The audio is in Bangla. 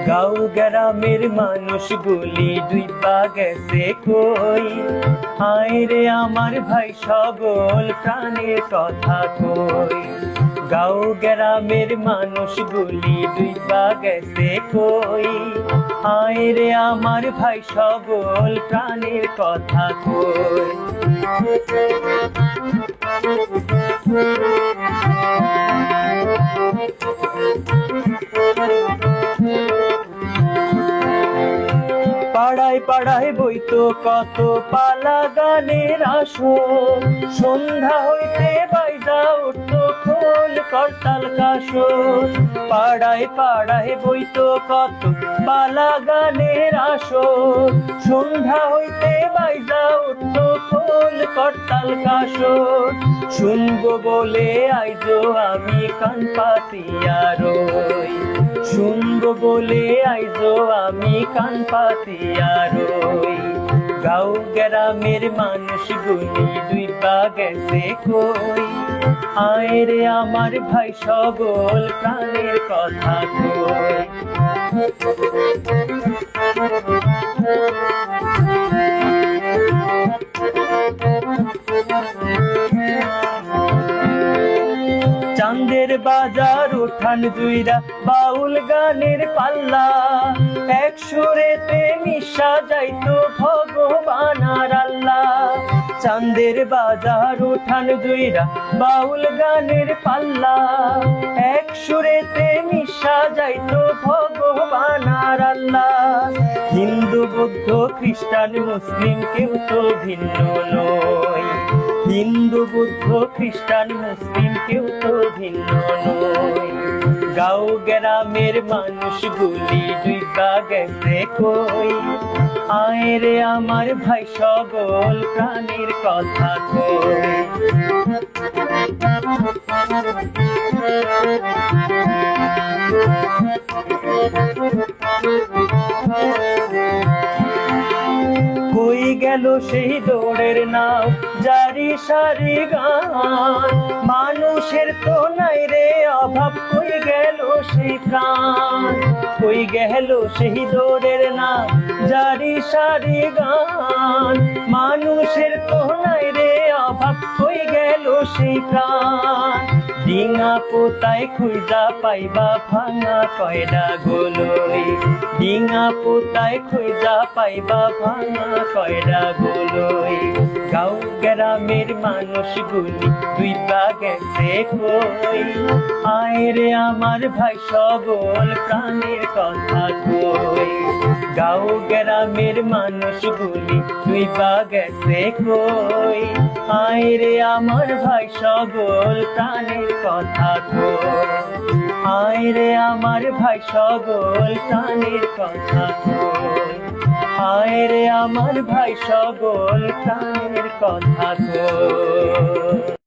গাঁও গ্রামের মানুষগুলি ডুইবা গেছে কই, হায় রে আমার ভাই সকল প্রাণের কথা কই। গাঁও গ্রামের মানুষগুলি ডুইবা গেছে কই, হায় রে আমার ভাই সকল প্রাণের কথা কই। পাড়ায় পাড়ায় বইতো কত পালা গানের আসর, সন্ধ্যা হইতে বাইজা উঠতো খোল করতাল কাসর। পাড়ায় পাড়ায় বইতো কত পালা গানের আসর, সন্ধ্যা হইতে বাইজা উঠতো খোল করতাল কাসর। শুনবো বলে আইজো আমি কান পাতিয়া রই, শুনবো বলে আইজো আমি কান পাতিয়া রই। গাঁও গ্রামের মানুষগুলি ডুইবা গেছে কই, হায় রে আমার ভাই সকল প্রাণের কথা কই। চাঁদের বাজার উঠান জুইরা বাউল গানের পাল্লা, এক সুরেতে মিশা যাইতো ভগবান আর আল্লাহ। চাঁদের বাজার উঠান জুইরা বাউল গানের পাল্লা, এক সুরেতে মিশা যাইতো ভগবান আর আল্লাহ। হিন্দু বৌদ্ধ খ্রিস্টান মুসলিম কেউ তো ভিন্ন নয়, হিন্দু বৌদ্ধ খ্রিস্টান মুসলিম কেউ তো ভিন্ন নয়। গাঁও গ্রামের মানুষগুলি ডুইবা গেছে কই, হায় রে আমার ভাই সকল প্রাণের কথা কই। কই গেল সেই দৌড়ের নাও জারি সারি গান, মানুষের তো নাই রে অভাব, কই গেল সেই প্রাণ। কই গেল সেই দৌড়ের নাও জারি সারি গান, মানুষের তো নাই রে অভাব, কই গেল সেই প্রাণ। ডিঙা পোতায় খুঁজা পাইবা ভাঙা কয়ডা গোলই, ডিঙা পোতায় খুঁজা পাইবা ভাঙা কয়ডা গোলই। গাঁও গ্রামের মানুষগুলি ডুইবা গেছে কই, হায় রে আমার ভাই সকল প্রাণের কথা কই। গাঁও গ্রামের মানুষগুলি ডুইবা গেছে কই, হায় রে আমার ভাই সকল প্রাণের কথা কই। হায় রে আমার ভাই সকল প্রাণের কথা কই, হায় রে আমার ভাই সকল প্রাণের কথা কই।